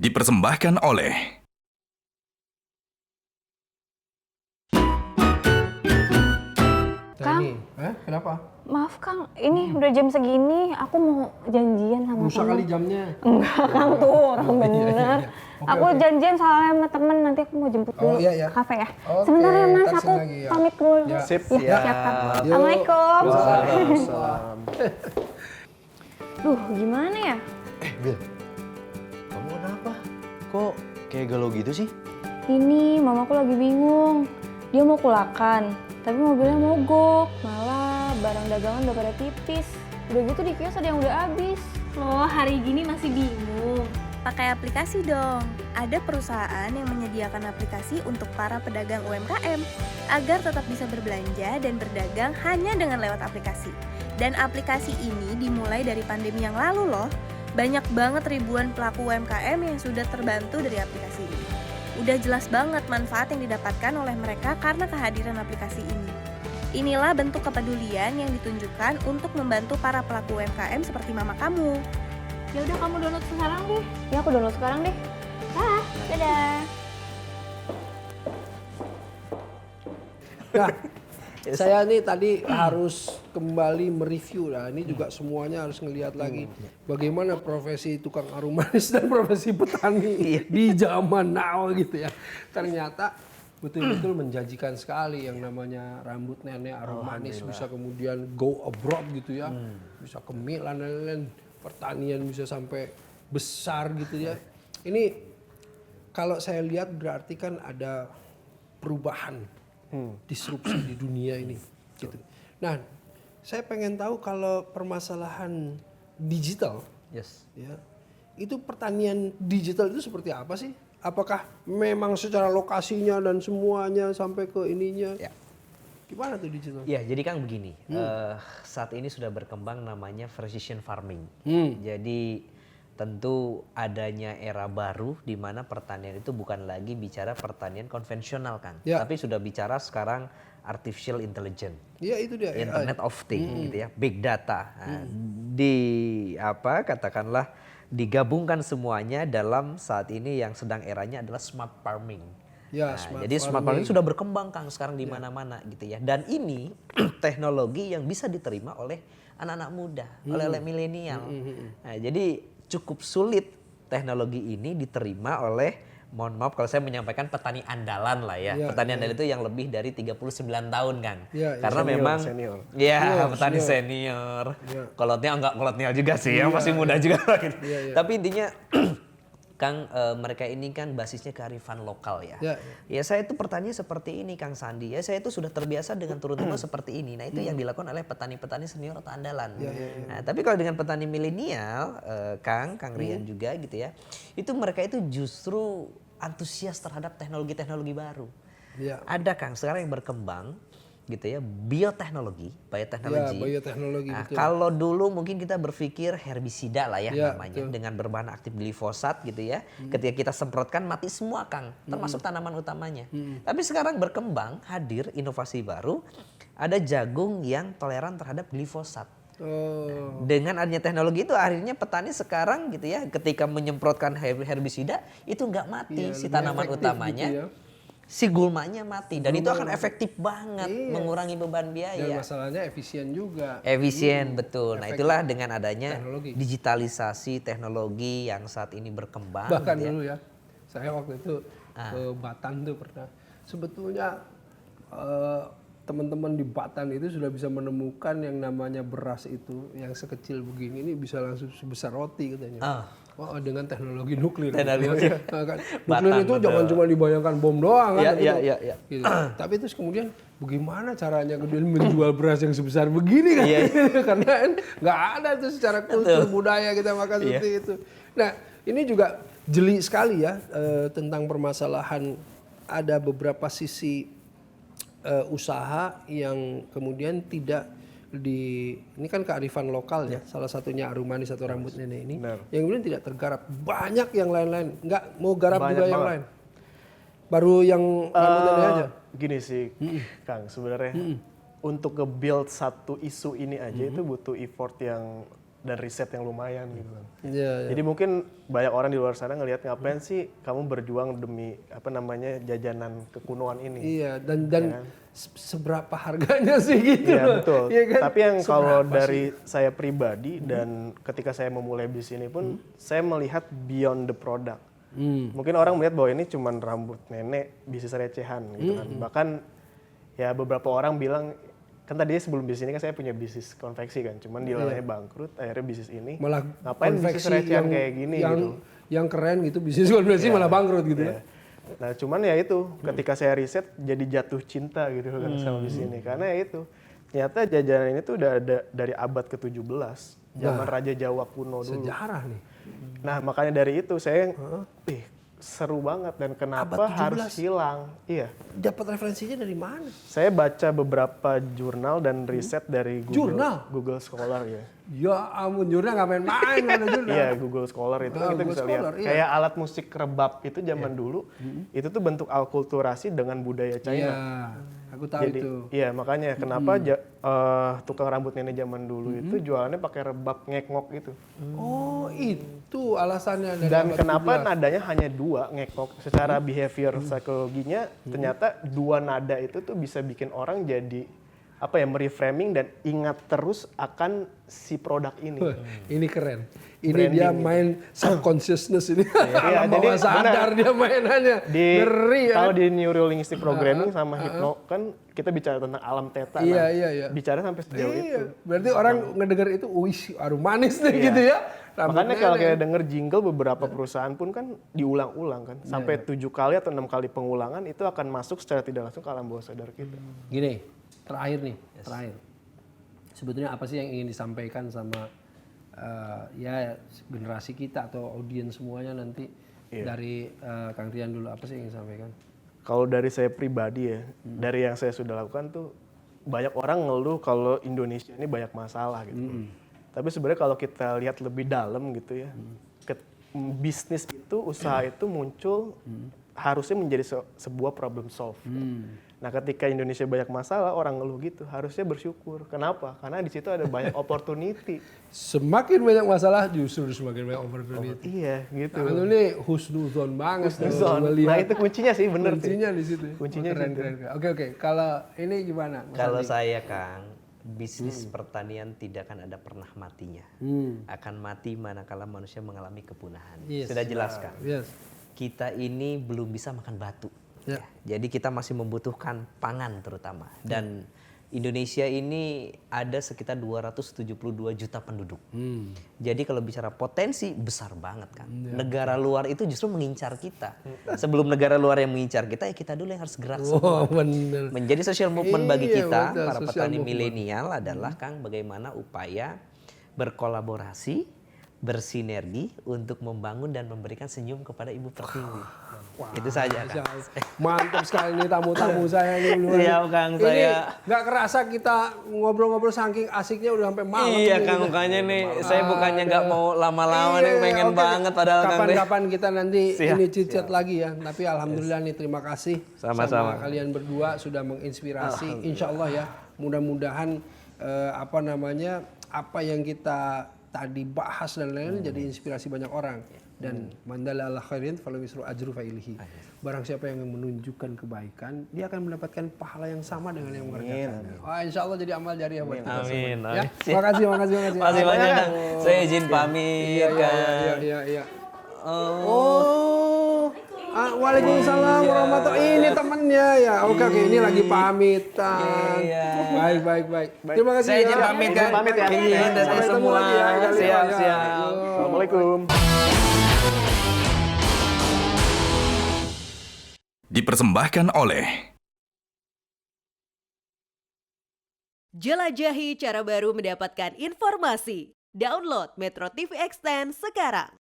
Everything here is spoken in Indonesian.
dipersembahkan oleh Kang, Kenapa? maaf Kang, ini udah jam segini, aku mau janjian sama Rusak temen. kali jamnya. Enggak Kang, tuh orang bener. Aku Oke. janjian soalnya sama temen, nanti aku mau jemput dulu iya. ke kafe ya. Oke, Sebentar ya Mas, ntar aku sini lagi ya. pamit dulu. Ya. Sip, Ya, siap Kang. Yuk. Assalamualaikum. Waalaikumsalam. Duh, gimana ya? Bil, kamu kenapa? Kok kayak galau gitu sih? Ini mamaku lagi bingung. Dia mau kulakan, tapi mobilnya mogok. Malah barang dagangan udah pada tipis. Udah gitu di kios ada yang udah habis. Loh, hari gini masih bingung? Pakai aplikasi dong. Ada perusahaan yang menyediakan aplikasi untuk para pedagang UMKM agar tetap bisa berbelanja dan berdagang hanya dengan lewat aplikasi. Dan aplikasi ini dimulai dari pandemi yang lalu loh. Banyak banget ribuan pelaku UMKM yang sudah terbantu dari aplikasi ini. Udah jelas banget manfaat yang didapatkan oleh mereka karena kehadiran aplikasi ini. Inilah bentuk kepedulian yang ditunjukkan untuk membantu para pelaku UMKM seperti mama kamu. Ya udah, kamu download sekarang deh. Ya aku download sekarang deh. Dadah. Nah, saya nih tadi harus kembali mereview lah. Ini juga semuanya harus ngelihat lagi bagaimana profesi tukang harum manis dan profesi petani di zaman now gitu ya. Ternyata betul-betul menjanjikan sekali yang namanya rambut nenek harum manis bisa kemudian go abroad gitu ya. Bisa ke Milan dan lain-lain. Pertanian bisa sampai besar gitu ya. Ini kalau saya lihat berarti kan ada perubahan, disrupsi di dunia ini. Gitu. Nah, saya pengen tahu kalau permasalahan digital, ya, itu pertanian digital itu seperti apa sih? Apakah memang secara lokasinya dan semuanya sampai ke ininya? Ya. Gimana tuh digital? Ya, jadi Kang begini, saat ini sudah berkembang namanya precision farming. Jadi tentu adanya era baru di mana pertanian itu bukan lagi bicara pertanian konvensional Kang, Ya. tapi sudah bicara sekarang artificial intelligence, Iya itu dia. Internet of Things, gitu ya, big data. Nah, katakanlah digabungkan semuanya dalam saat ini yang sedang eranya adalah smart farming. Ya, Nah, jadi smart farming sudah berkembang Kang sekarang di mana-mana gitu ya. Dan ini teknologi yang bisa diterima oleh anak-anak muda, oleh milenial. Nah, jadi cukup sulit teknologi ini diterima oleh, mohon maaf kalau saya menyampaikan petani andalan lah ya. Petani andalan itu yang lebih dari 39 tahun Kang. Karena memang petani senior. Kolotnya enggak kolotnya juga sih ya, masih muda juga gitu. Tapi intinya Kang, mereka ini kan basisnya kearifan lokal ya. Ya saya itu pertanyaan seperti ini Kang Sandi ya, saya itu sudah terbiasa dengan turun-temurun seperti ini. Nah itu yang dilakukan oleh petani-petani senior atau andalan. Nah tapi kalau dengan petani milenial, Kang Rian juga gitu ya, itu mereka itu justru antusias terhadap teknologi-teknologi baru. Ada Kang sekarang yang berkembang gitu ya, bioteknologi. Bioteknologi, betul. Kalau dulu mungkin kita berpikir herbisida lah ya namanya, betul. Dengan berbahan aktif glifosat gitu ya. Ketika kita semprotkan mati semua Kang, termasuk tanaman utamanya. Tapi sekarang berkembang, hadir inovasi baru, ada jagung yang toleran terhadap glifosat. Dengan adanya teknologi itu akhirnya petani sekarang gitu ya, ketika menyemprotkan herbisida itu nggak mati si tanaman utamanya. Gitu ya. Si gulmanya mati dan itu akan efektif banget mengurangi beban biaya. Dan masalahnya efisien juga. Efisien betul. Nah itulah dengan adanya digitalisasi teknologi yang saat ini berkembang. Bahkan gitu ya. dulu ya, saya waktu itu ke Batan tuh pernah. Sebetulnya teman-teman di Batan itu sudah bisa menemukan yang namanya beras itu yang sekecil begini ini bisa langsung sebesar roti katanya. Dengan teknologi nuklir. Nuklir itu jangan cuma dibayangkan bom doang kan. Gitu. Tapi terus kemudian bagaimana caranya kemudian menjual beras yang sebesar begini kan. Karena kan nggak ada tuh secara kultur budaya kita makan seperti itu. Nah ini juga jeli sekali ya tentang permasalahan ada beberapa sisi usaha yang kemudian tidak ini kan kearifan lokal ya, salah satunya harum manis atau rambut nenek ini, yang kemudian tidak tergarap. Banyak yang lain-lain, nggak mau garap banyak juga yang lain. Baru yang rambut nenek aja. Gini sih, Kang, sebenarnya untuk nge-build satu isu ini aja itu butuh effort yang dan riset yang lumayan gitu kan. Iya, iya. Jadi mungkin banyak orang di luar sana ngelihat ngapain sih kamu berjuang demi apa namanya jajanan kekunoan ini. Iya, dan seberapa harganya sih gitu Iya loh. betul. Iya kan? Tapi yang kalau Seberapa dari sih? saya pribadi dan ketika saya memulai bisnis ini pun saya melihat beyond the product. Mungkin orang melihat bahwa ini cuma rambut nenek, bisnis recehan gitu kan. Bahkan ya beberapa orang bilang kan tadi sebelum bisnis ini kan saya punya bisnis konveksi kan, cuman dilalanya bangkrut, akhirnya bisnis ini Malah ngapain bisnis konveksi recehan kayak gini gitu. yang keren gitu, bisnis konveksi malah bangkrut gitu ya. Ya. Nah cuman ya itu ketika saya riset jadi jatuh cinta gitu kan sama bisnis ini karena ya itu ternyata jajanan ini tuh udah ada dari abad ke-17 zaman Raja Jawa kuno dulu. Sejarah nih. Nah makanya dari itu saya seru banget dan kenapa Abad 17? harus hilang. Iya. Dapat referensinya dari mana? Saya baca beberapa jurnal dan riset dari Jurnal? Google Scholar ya. Ya ampun, jurnal nggak main-main ada jurnal. Iya, Google Scholar itu kan kita Google bisa lihat. Scholar, iya. Kayak alat musik rebab itu zaman dulu, itu tuh bentuk alkulturasi dengan budaya China. Iya, aku tahu Jadi, itu. iya makanya kenapa tukang rambut nenek zaman dulu itu jualannya pakai rebab ngekngok gitu. Oh, itu alasannya dari Dan abad kenapa 17. nadanya hanya dua ngekngok? Secara behavior psikologinya ternyata dua nada itu tuh bisa bikin orang jadi apa ya mereframing dan ingat terus akan si produk ini. Wah, ini keren. Ini Branding dia gitu. main subconsciousness ini. Iya, Alam bawah jadi sadar benar. dia mainannya. Ngeri ya. Kalau di neurolinguistic programming sama hipno kan kita bicara tentang alam theta. Iya, nah, iya. Bicara sampai sejauh Iya, itu. berarti orang ngedenger itu, wih, aduh manis nih Iya. gitu ya. Rambut Makanya kalau nenek. kayak denger jingle beberapa perusahaan pun kan diulang-ulang kan. Sampai 7 kali atau 6 kali pengulangan itu akan masuk secara tidak langsung ke alam bawah sadar kita. Gini, terakhir nih, terakhir. Sebetulnya apa sih yang ingin disampaikan sama ya generasi kita atau audiens semuanya nanti dari Kang Rian dulu, apa sih yang ingin disampaikan? Kalau dari saya pribadi ya, dari yang saya sudah lakukan tuh banyak orang ngeluh kalau Indonesia ini banyak masalah gitu. Tapi sebenarnya kalau kita lihat lebih dalam gitu ya, bisnis itu, usaha itu muncul harusnya menjadi sebuah problem solve. Nah, ketika Indonesia banyak masalah, orang ngeluh gitu, harusnya bersyukur. Kenapa? Karena di situ ada banyak opportunity. Semakin banyak masalah justru semakin banyak opportunity. Iya, gitu. Nah, lu nih husnuzon banget. Husnuzon. Nah, itu kuncinya sih, bener sih. Kuncinya di situ. Kuncinya keren, gitu. keren. Oke. Kalau ini gimana? Mas Kalau Andi? saya Kang, bisnis pertanian tidak akan ada pernah matinya. Akan mati manakala manusia mengalami kepunahan. Yes. Sudah jelas Kang. Yes. Kita ini belum bisa makan batu. Ya. Jadi kita masih membutuhkan pangan terutama. Dan Indonesia ini ada sekitar 272 juta penduduk. Jadi kalau bicara potensi besar banget kan. Negara luar itu justru mengincar kita. Sebelum negara luar yang mengincar kita, ya kita dulu yang harus gerak Oh, semua. bener. Menjadi social movement bagi Iya, kita, betul, para social petani movement. milenial adalah Kang bagaimana upaya berkolaborasi, bersinergi untuk membangun dan memberikan senyum kepada ibu pertiwi. Itu saja Kang. Mantap sekali nih tamu-tamu saya ini. Siap, Kang, Ini saya. nggak kerasa kita ngobrol-ngobrol saking asiknya udah sampai malam. Iya ini. Kang, makanya nih saya bukannya nggak mau lama-lama nih, pengen oke. banget padahal Kang. Kapan-kapan kita nanti Siap. ini cicit lagi ya. Tapi alhamdulillah nih terima kasih Sama-sama. sama kalian berdua sudah menginspirasi. Insya Allah ya, mudah-mudahan apa yang kita tadi bahas dan lain-lain jadi inspirasi banyak orang. Dan mandala ala khairin falahu mislu ajru fa'ilihi. Barang siapa yang menunjukkan kebaikan, dia akan mendapatkan pahala yang sama dengan yang mengerjakan. Wah, insya Allah jadi amal jariah buat kita semua. Amin. Ya, makasih. Masih banyak Kang. Saya izin pamit Kang. Iya. Waalaikumsalam warahmatullahi. Ini temennya ya. Oke, ini lagi pamitan. Iya. Baik. Terima kasih. Saya izin pamit Kang. Pamit ya. Iya, dan Sampai ketemu semua. lagi ya, kali Siap, ya. siap. Assalamualaikum. Dipersembahkan oleh Jelajahi cara baru mendapatkan informasi. Download Metro TV Extend sekarang.